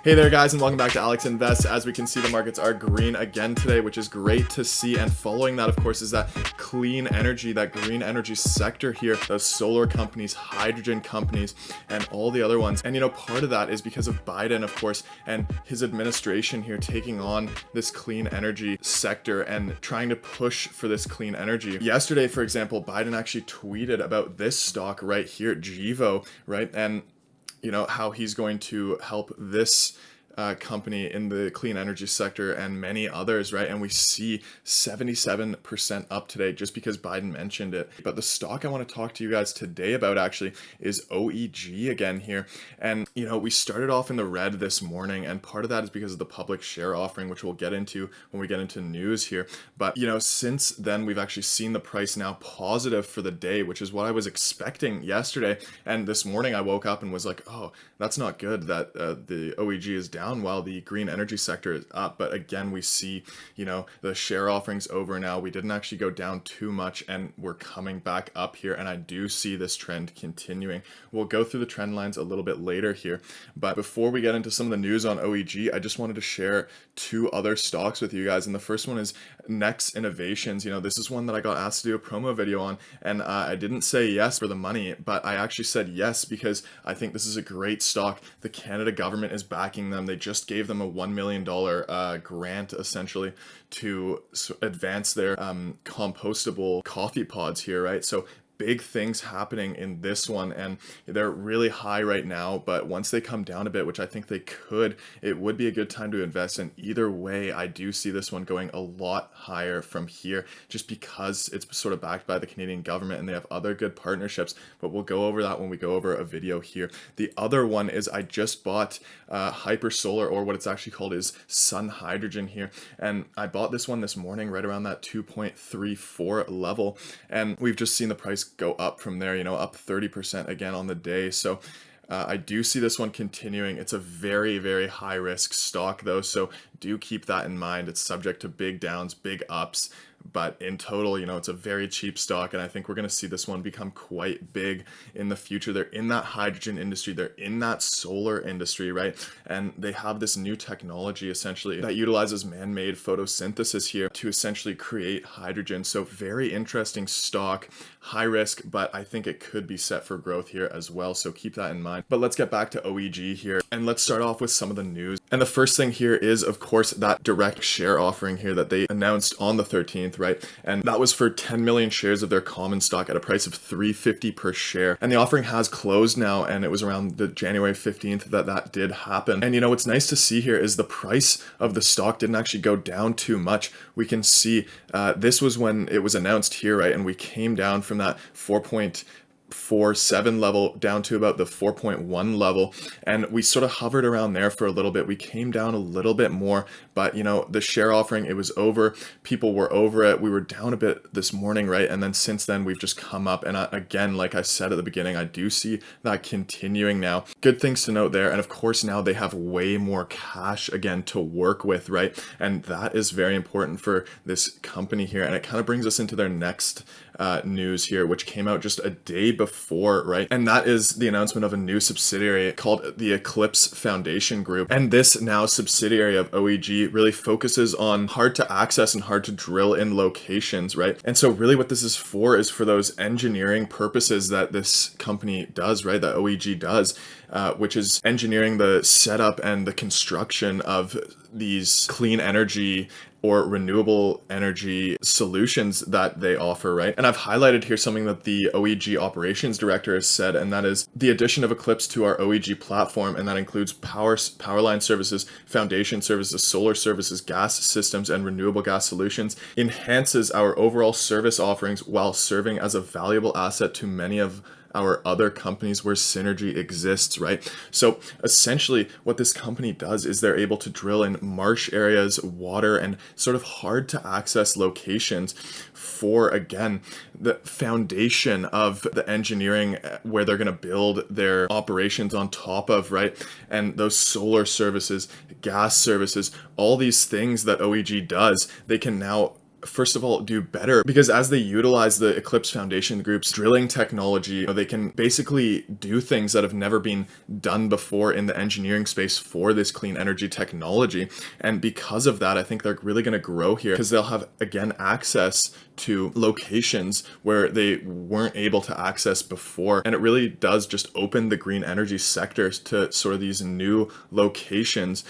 Hey there guys, and welcome back to Alex Invest. As we can see, the markets are green again today, which is great to see. And following that, of course, is that clean energy, that green energy sector here, those solar companies, hydrogen companies, and all the other ones. And you know, part of that is because of Biden, of course, and his administration here taking on this clean energy sector and trying to push for this clean energy. Yesterday, for example, Biden actually tweeted about this stock right here, Gevo, right? And you know, how he's going to help this company in the clean energy sector and many others, right? And we see 77% up today just because Biden mentioned it. But the stock I want to talk to you guys today about actually is OEG again here. And, you know, we started off in the red this morning, and part of that is because of the public share offering, which we'll get into when we get into news here. But, you know, since then, we've actually seen the price now positive for the day, which is what I was expecting yesterday. And this morning I woke up and was like, oh, that's not good that the OEG is down while the green energy sector is up. But again, we see, you know, the share offerings over now. We didn't actually go down too much, and we're coming back up here, and I do see this trend continuing. We'll go through the trend lines a little bit later here, but before we get into some of the news on OEG, I just wanted to share two other stocks with you guys. And the first one is NEXE Innovations. You know, this is one that I got asked to do a promo video on, and I didn't say yes for the money, but I actually said yes because I think this is a great stock. The Canada government is backing them. They just gave them a $1 million grant essentially to advance their compostable coffee pods here, right? So big things happening in this one, and they're really high right now, but once they come down a bit, which I think they could, it would be a good time to invest. And either way, I do see this one going a lot higher from here just because it's sort of backed by the Canadian government and they have other good partnerships, but we'll go over that when we go over a video here. The other one is I just bought Hyper Solar, or what it's actually called is Sun Hydrogen here, and I bought this one this morning right around that 2.34 level, and we've just seen the price go up from there, you know, up 30% again on the day. So I do see this one continuing. It's a very, very high risk stock though, so do keep that in mind. It's subject to big downs, big ups, but in total, you know, it's a very cheap stock, and I think we're going to see this one become quite big in the future. They're in that hydrogen industry, they're in that solar industry, right? And they have this new technology essentially that utilizes man-made photosynthesis here to essentially create hydrogen. So very interesting stock, high risk, but I think it could be set for growth here as well, so keep that in mind. But let's get back to OEG here, and let's start off with some of the news. And the first thing here is, of course, that direct share offering here that they announced on the 13th, right? And that was for 10 million shares of their common stock at a price of $3.50 per share. And the offering has closed now, and it was around the January 15th that did happen. And you know, what's nice to see here is the price of the stock didn't actually go down too much. We can see this was when it was announced here, right? And we came down from that 4.47 level down to about the 4.1 level, and we sort of hovered around there for a little bit. We came down a little bit more, but you know, the share offering, it was over, people were over it. We were down a bit this morning, right? And then since then we've just come up, and again, like I said at the beginning, I do see that continuing now. Good things to note there. And of course now they have way more cash again to work with, right? And that is very important for this company here, and it kind of brings us into their next news here, which came out just a day before, right? And that is the announcement of a new subsidiary called the Eclipse Foundation Group. And this now subsidiary of OEG really focuses on hard to access and hard to drill in locations, right? And so really what this is for those engineering purposes that this company does, right? That OEG does, which is engineering the setup and the construction of these clean energy or renewable energy solutions that they offer, right? And I've highlighted here something that the OEG operations director has said, and that is the addition of Eclipse to our OEG platform, and that includes power line services, foundation services, solar services, gas systems, and renewable gas solutions, enhances our overall service offerings while serving as a valuable asset to many of our other companies where synergy exists, right? So essentially what this company does is they're able to drill in marsh areas, water, and sort of hard to access locations for, again, the foundation of the engineering where they're going to build their operations on top of, right? And those solar services, gas services, all these things that OEG does, they can now first of all do better, because as they utilize the Eclipse Foundation Group's drilling technology, they can basically do things that have never been done before in the engineering space for this clean energy technology. And because of that, I think they're really going to grow here, because they'll have, again, access to locations where they weren't able to access before. And it really does just open the green energy sector to sort of these new locations.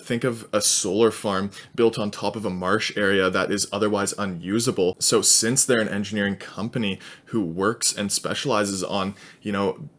Think of a solar farm built on top of a marsh area that is otherwise unusable. So since they're an engineering company who works and specializes on,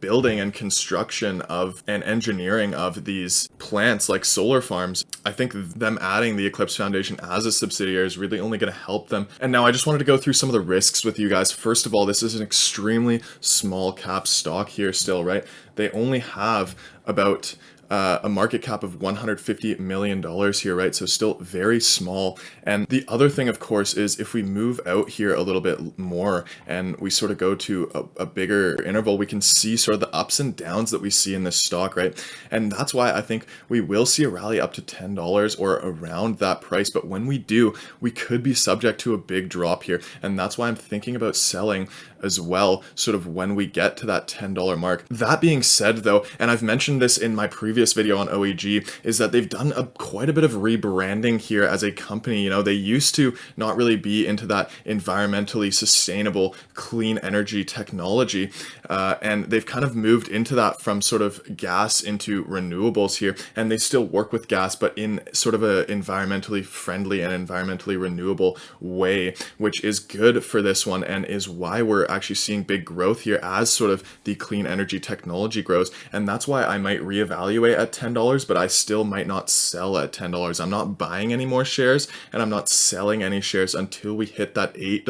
building and construction of and engineering of these plants like solar farms, I think them adding the Eclipse Foundation as a subsidiary is really only going to help them. And now I just wanted to go through some of the risks with you guys. First of all, this is an extremely small cap stock here still, right? They only have about a market cap of $150 million here, right? So still very small. And the other thing, of course, is if we move out here a little bit more and we sort of go to a bigger interval, we can see sort of the ups and downs that we see in this stock, right? And that's why I think we will see a rally up to $10 or around that price. But when we do, we could be subject to a big drop here. And that's why I'm thinking about selling as well, sort of when we get to that $10 mark. That being said, though, and I've mentioned this in my previous video on OEG, is that they've done quite a bit of rebranding here as a company. They used to not really be into that environmentally sustainable clean energy technology, and they've kind of moved into that from sort of gas into renewables here, and they still work with gas, but in sort of a environmentally friendly and environmentally renewable way, which is good for this one, and is why we're actually seeing big growth here as sort of the clean energy technology grows. And that's why I might reevaluate at $10, but I still might not sell at $10. I'm not buying any more shares, and I'm not selling any shares until we hit that $8,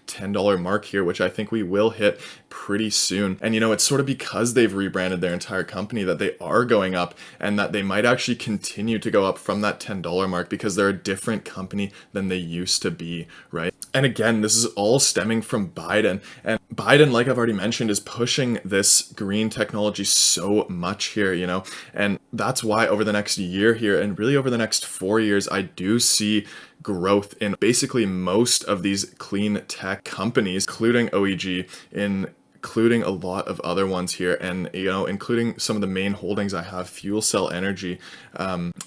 $10 mark here, which I think we will hit pretty soon. And it's sort of because they've rebranded their entire company that they are going up, and that they might actually continue to go up from that $10 mark, because they're a different company than they used to be, right? And again, this is all stemming from Biden. And Biden, like I've already mentioned, is pushing this green technology so much here, and that's why over the next year here, and really over the next 4 years, I do see growth in basically most of these clean tech companies, including OEG, including a lot of other ones here, and including some of the main holdings I have: Fuel Cell Energy,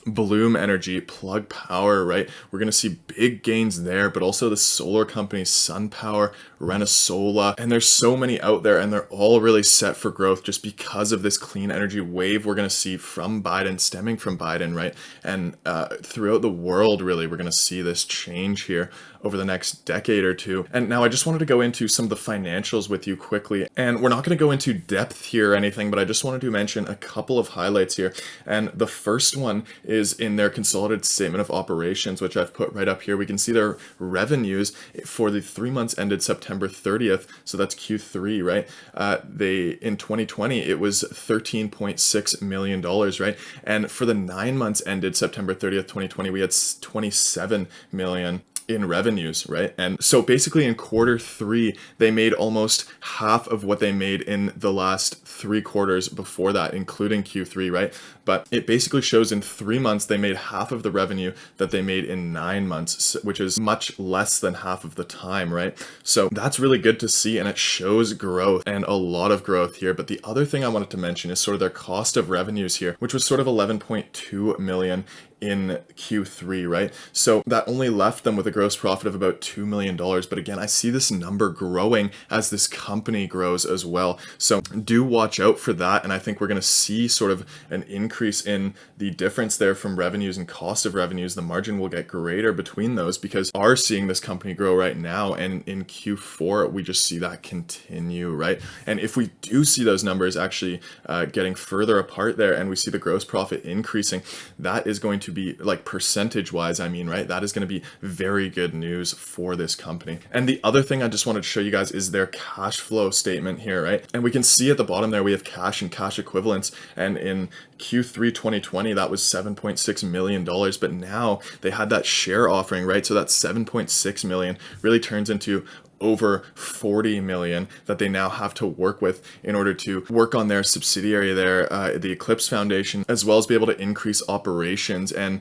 Bloom Energy, Plug Power, right? We're going to see big gains there, but also the solar companies, SunPower, Renesola, and there's so many out there, and they're all really set for growth just because of this clean energy wave we're going to see from Biden, stemming from Biden, right? And throughout the world, really, we're going to see this change here over the next decade or two. And now I just wanted to go into some of the financials with you quickly, and we're not going to go into depth here or anything, but I just wanted to mention a couple of highlights here. And the first one is in their consolidated statement of operations, which I've put right up here. We can see their revenues for the 3 months ended September 30th, so that's Q3, right? In 2020, it was $13.6 million, right? And for the 9 months ended September 30th, 2020, we had 27 million in revenues, right? And so basically in Q3, they made almost half of what they made in the last 3 quarters before that, including Q3, right? But it basically shows in 3 months, they made half of the revenue that they made in 9 months, which is much less than half of the time, right? So that's really good to see, and it shows growth, and a lot of growth here. But the other thing I wanted to mention is sort of their cost of revenues here, which was sort of 11.2 million in Q3, right? So that only left them with a gross profit of about $2 million. But again, I see this number growing as this company grows as well. So do watch out for that. And I think we're going to see sort of an increase in the difference there from revenues and cost of revenues. The margin will get greater between those, because we are seeing this company grow right now. And in Q4, we just see that continue, right? And if we do see those numbers actually getting further apart there, and we see the gross profit increasing, that is going to be, like, percentage wise, right? That is going to be very good news for this company. And the other thing I just wanted to show you guys is their cash flow statement here, right? And we can see at the bottom there, we have cash and cash equivalents. And in Q3 2020, that was $7.6 million. But now they had that share offering, right? So that 7.6 million really turns into over 40 million that they now have to work with in order to work on their subsidiary there, the Eclipse Foundation, as well as be able to increase operations. And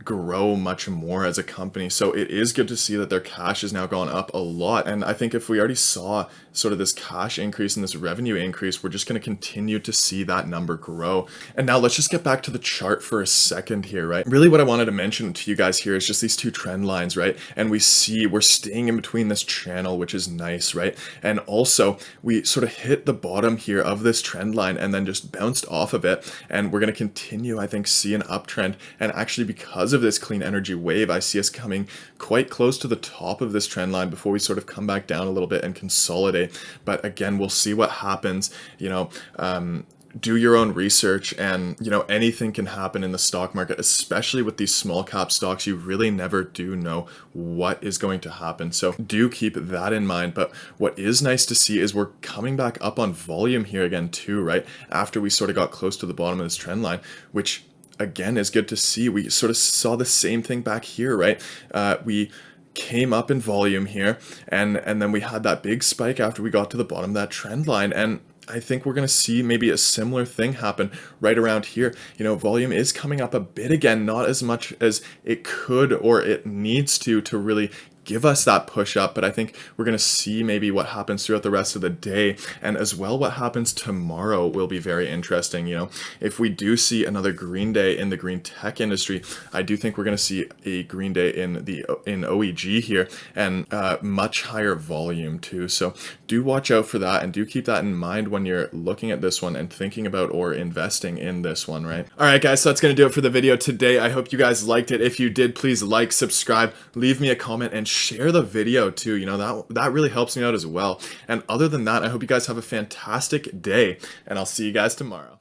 grow much more as a company. So it is good to see that their cash has now gone up a lot. And I think if we already saw sort of this cash increase and this revenue increase, we're just going to continue to see that number grow. And now let's just get back to the chart for a second here, right? Really what I wanted to mention to you guys here is just these two trend lines, right? And we see we're staying in between this channel, which is nice, right? And also we sort of hit the bottom here of this trend line and then just bounced off of it. And we're going to continue, I think, see an uptrend. And actually because of this clean energy wave, I see us coming quite close to the top of this trend line before we sort of come back down a little bit and consolidate. But again, we'll see what happens, do your own research, and anything can happen in the stock market, especially with these small cap stocks. You really never do know what is going to happen, so do keep that in mind. But what is nice to see is we're coming back up on volume here again too, right, after we sort of got close to the bottom of this trend line, which again is good to see. We sort of saw the same thing back here, right? We came up in volume here, and then we had that big spike after we got to the bottom of that trend line, and I think we're going to see maybe a similar thing happen right around here. Volume is coming up a bit again, not as much as it could or it needs to really give us that push up, but I think we're going to see maybe what happens throughout the rest of the day, and as well what happens tomorrow will be very interesting. If we do see another green day in the green tech industry, I do think we're going to see a green day in OEG here, and much higher volume too. So do watch out for that, and do keep that in mind when you're looking at this one and thinking about or investing in this one, right? All right, guys, so that's going to do it for the video today. I hope you guys liked it. If you did, please like, subscribe, leave me a comment, and share the video too. That really helps me out as well. And other than that, I hope you guys have a fantastic day, and I'll see you guys tomorrow.